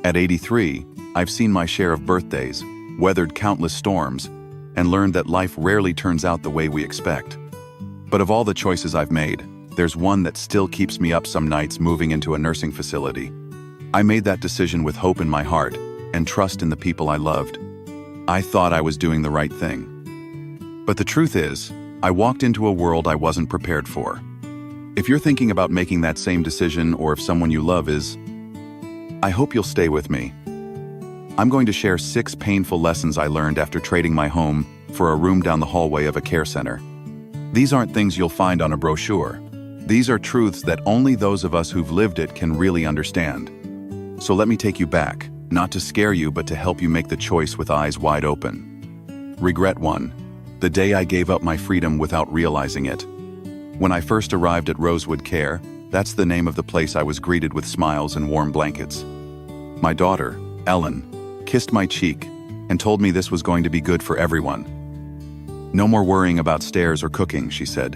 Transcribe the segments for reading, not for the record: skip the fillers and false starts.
At 83, I've seen my share of birthdays, weathered countless storms, and learned that life rarely turns out the way we expect. But of all the choices I've made, there's one that still keeps me up some nights moving into a nursing facility. I made that decision with hope in my heart and trust in the people I loved. I thought I was doing the right thing. But the truth is, I walked into a world I wasn't prepared for. If you're thinking about making that same decision, or if someone you love is, I hope you'll stay with me. I'm going to share 6 painful lessons I learned after trading my home for a room down the hallway of a care center. These aren't things you'll find on a brochure. These are truths that only those of us who've lived it can really understand. So let me take you back, not to scare you, but to help you make the choice with eyes wide open. Regret 1. The day I gave up my freedom without realizing it. When I first arrived at Rosewood Care, that's the name of the place, I was greeted with smiles and warm blankets. My daughter, Ellen, kissed my cheek and told me this was going to be good for everyone. No more worrying about stairs or cooking, she said.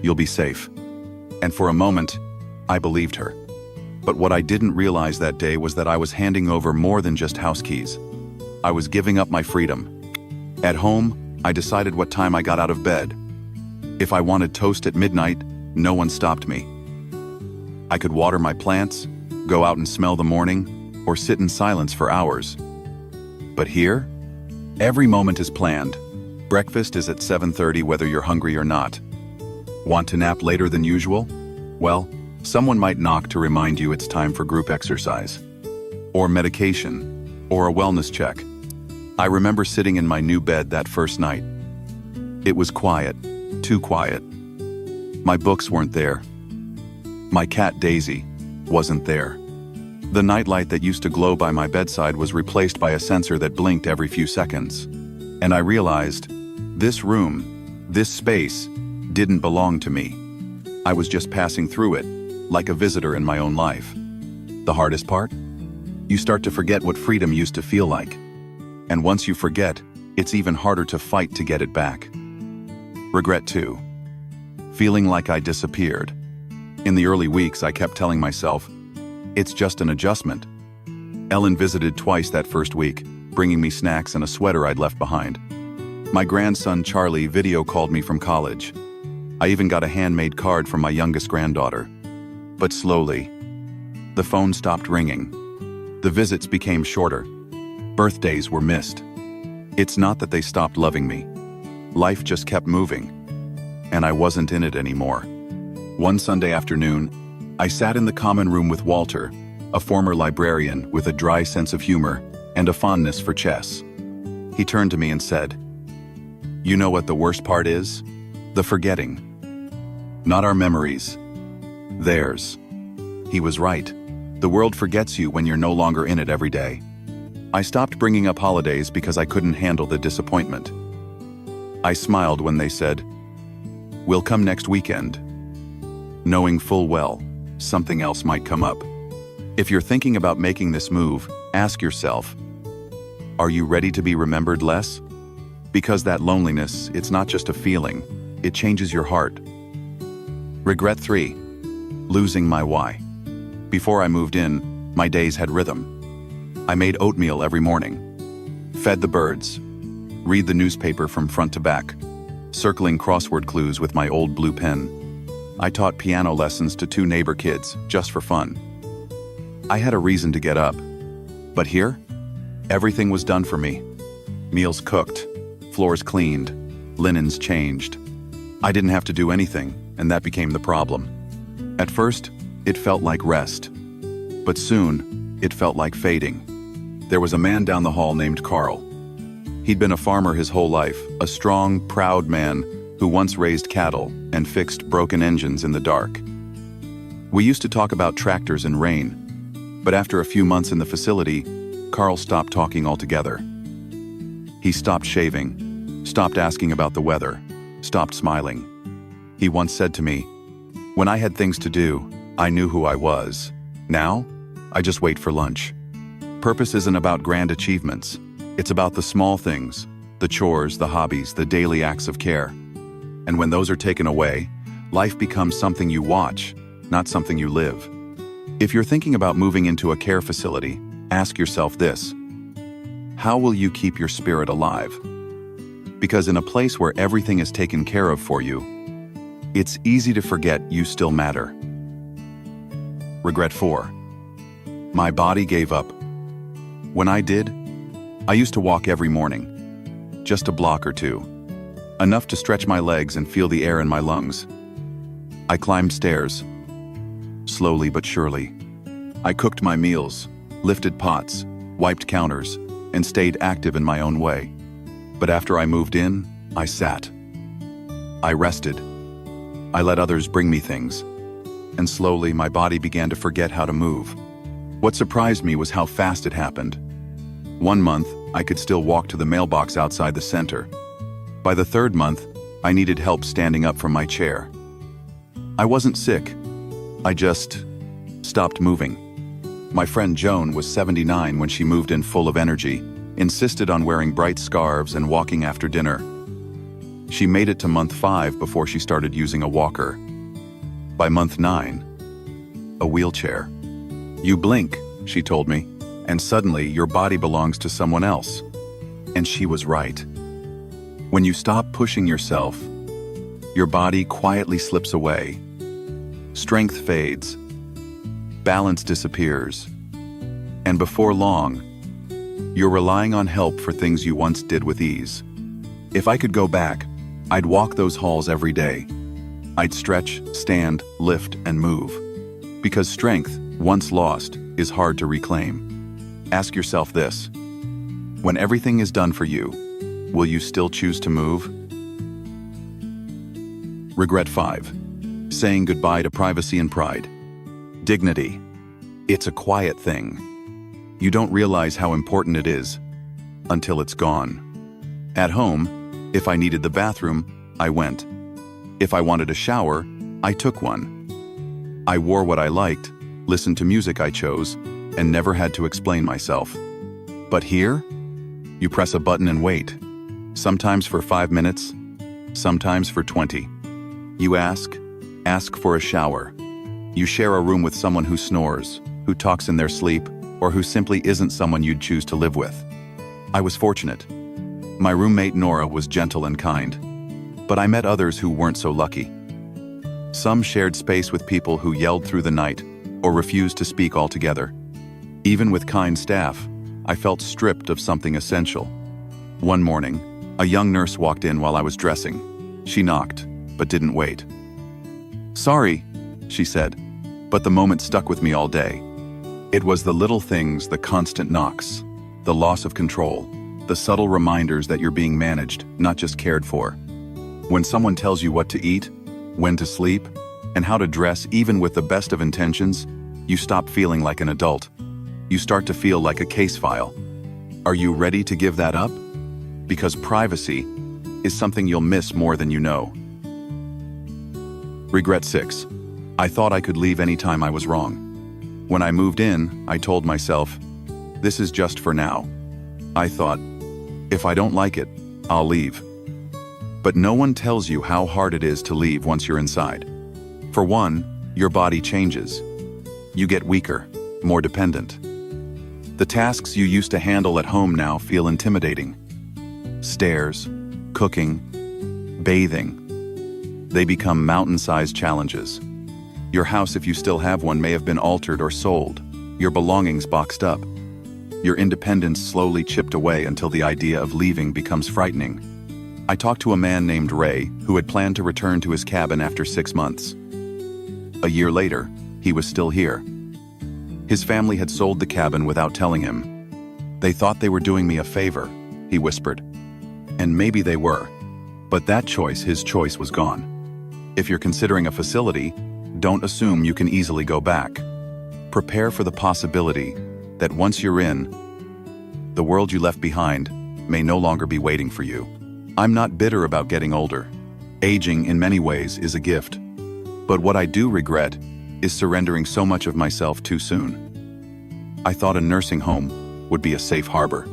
You'll be safe. And for a moment, I believed her. But what I didn't realize that day was that I was handing over more than just house keys. I was giving up my freedom. At home, I decided what time I got out of bed. If I wanted toast at midnight, no one stopped me. I could water my plants, go out and smell the morning, or sit in silence for hours. But here, every moment is planned. Breakfast is at 7:30 whether you're hungry or not. Want to nap later than usual? Well, someone might knock to remind you it's time for group exercise, or medication, or a wellness check. I remember sitting in my new bed that first night. It was quiet, too quiet. My books weren't there. My cat Daisy wasn't there. The nightlight that used to glow by my bedside was replaced by a sensor that blinked every few seconds. And I realized, this room, this space, didn't belong to me. I was just passing through it, like a visitor in my own life. The hardest part? You start to forget what freedom used to feel like. And once you forget, it's even harder to fight to get it back. Regret 2. Feeling like I disappeared. In the early weeks, I kept telling myself, it's just an adjustment. Ellen visited twice that first week, bringing me snacks and a sweater I'd left behind. My grandson Charlie video called me from college. I even got a handmade card from my youngest granddaughter. But slowly, the phone stopped ringing. The visits became shorter. Birthdays were missed. It's not that they stopped loving me. Life just kept moving, and I wasn't in it anymore. One Sunday afternoon, I sat in the common room with Walter, a former librarian with a dry sense of humor and a fondness for chess. He turned to me and said, "You know what the worst part is? The forgetting. Not our memories. Theirs." He was right. The world forgets you when you're no longer in it every day. I stopped bringing up holidays because I couldn't handle the disappointment. I smiled when they said, "We'll come next weekend," knowing full well something else might come up. If you're thinking about making this move, ask yourself, are you ready to be remembered less? Because that loneliness, it's not just a feeling, it changes your heart. Regret 3. Losing my why. Before I moved in, my days had rhythm. I made oatmeal every morning, fed the birds, read the newspaper from front to back, circling crossword clues with my old blue pen. I taught piano lessons to 2 neighbor kids, just for fun. I had a reason to get up. But here, everything was done for me. Meals cooked, floors cleaned, linens changed. I didn't have to do anything, and that became the problem. At first, it felt like rest. But soon, it felt like fading. There was a man down the hall named Carl. He'd been a farmer his whole life, a strong, proud man who once raised cattle and fixed broken engines in the dark. We used to talk about tractors and rain, but after a few months in the facility, Carl stopped talking altogether. He stopped shaving, stopped asking about the weather, stopped smiling. He once said to me, "When I had things to do, I knew who I was. Now, I just wait for lunch." Purpose isn't about grand achievements. It's about the small things, the chores, the hobbies, the daily acts of care. And when those are taken away, life becomes something you watch, not something you live. If you're thinking about moving into a care facility, Ask yourself this: how will you keep your spirit alive? Because in a place where everything is taken care of for you, it's easy to forget you still matter. Regret 4. My body gave up. When I did, I used to walk every morning, just a block or two, enough to stretch my legs and feel the air in my lungs. I climbed stairs, slowly but surely. I cooked my meals, lifted pots, wiped counters, and stayed active in my own way. But after I moved in, I sat. I rested. I let others bring me things. And slowly my body began to forget how to move. What surprised me was how fast it happened. 1 month, I could still walk to the mailbox outside the center. By the 3rd month, I needed help standing up from my chair. I wasn't sick. I just stopped moving. My friend Joan was 79 when she moved in full of energy, insisted on wearing bright scarves and walking after dinner. She made it to month 5 before she started using a walker. By month 9, a wheelchair. You blink, she told me, and suddenly your body belongs to someone else. And she was right. When you stop pushing yourself, your body quietly slips away. Strength fades, balance disappears, and before long, you're relying on help for things you once did with ease. If I could go back, I'd walk those halls every day. I'd stretch, stand, lift, and move. Because strength, once lost, is hard to reclaim. Ask yourself this: when everything is done for you, will you still choose to move? Regret 5. Saying goodbye to privacy and pride. Dignity. It's a quiet thing. You don't realize how important it is until it's gone. At home, if I needed the bathroom, I went. If I wanted a shower, I took one. I wore what I liked, listened to music I chose, and never had to explain myself. But here, you press a button and wait. Sometimes for 5 minutes, sometimes for 20. You ask for a shower. You share a room with someone who snores, who talks in their sleep, or who simply isn't someone you'd choose to live with. I was fortunate. My roommate Nora was gentle and kind, but I met others who weren't so lucky. Some shared space with people who yelled through the night or refused to speak altogether. Even with kind staff, I felt stripped of something essential. One morning, a young nurse walked in while I was dressing. She knocked, but didn't wait. "Sorry," she said, but the moment stuck with me all day. It was the little things, the constant knocks, the loss of control, the subtle reminders that you're being managed, not just cared for. When someone tells you what to eat, when to sleep, and how to dress, even with the best of intentions, you stop feeling like an adult. You start to feel like a case file. Are you ready to give that up? Because privacy is something you'll miss more than you know. Regret 6. I thought I could leave anytime I was wrong. When I moved in, I told myself, this is just for now. I thought, if I don't like it, I'll leave. But no one tells you how hard it is to leave once you're inside. For one, your body changes. You get weaker, more dependent. The tasks you used to handle at home now feel intimidating. Stairs, cooking, bathing. They become mountain-sized challenges. Your house, if you still have one, may have been altered or sold, your belongings boxed up. Your independence slowly chipped away until the idea of leaving becomes frightening. I talked to a man named Ray who had planned to return to his cabin after 6 months. A year later, he was still here. His family had sold the cabin without telling him. They thought they were doing me a favor, he whispered. And maybe they were. But that choice, his choice, was gone. If you're considering a facility, don't assume you can easily go back. Prepare for the possibility that once you're in, the world you left behind may no longer be waiting for you. I'm not bitter about getting older. Aging, in many ways, is a gift. But what I do regret is surrendering so much of myself too soon. I thought a nursing home would be a safe harbor.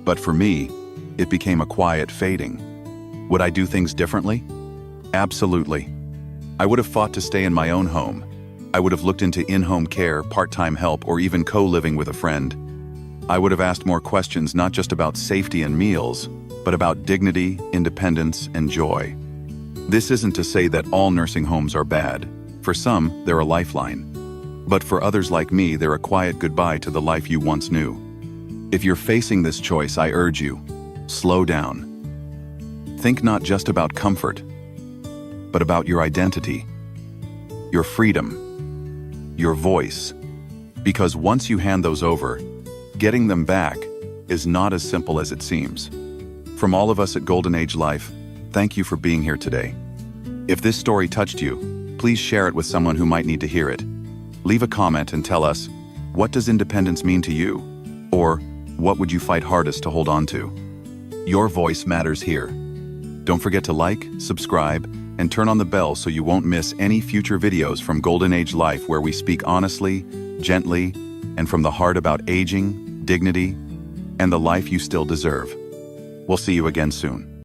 But for me, it became a quiet fading. Would I do things differently? Absolutely. I would have fought to stay in my own home. I would have looked into in-home care, part-time help, or even co-living with a friend. I would have asked more questions not just about safety and meals, but about dignity, independence, and joy. This isn't to say that all nursing homes are bad. For some, they're a lifeline. But for others like me, they're a quiet goodbye to the life you once knew. If you're facing this choice, I urge you, slow down. Think not just about comfort, but about your identity, your freedom, your voice. Because once you hand those over, getting them back is not as simple as it seems. From all of us at Golden Age Life, thank you for being here today. If this story touched you, please share it with someone who might need to hear it. Leave a comment and tell us, what does independence mean to you? Or, what would you fight hardest to hold on to? Your voice matters here. Don't forget to like, subscribe, and turn on the bell so you won't miss any future videos from Golden Age Life where we speak honestly, gently, and from the heart about aging, dignity, and the life you still deserve. We'll see you again soon.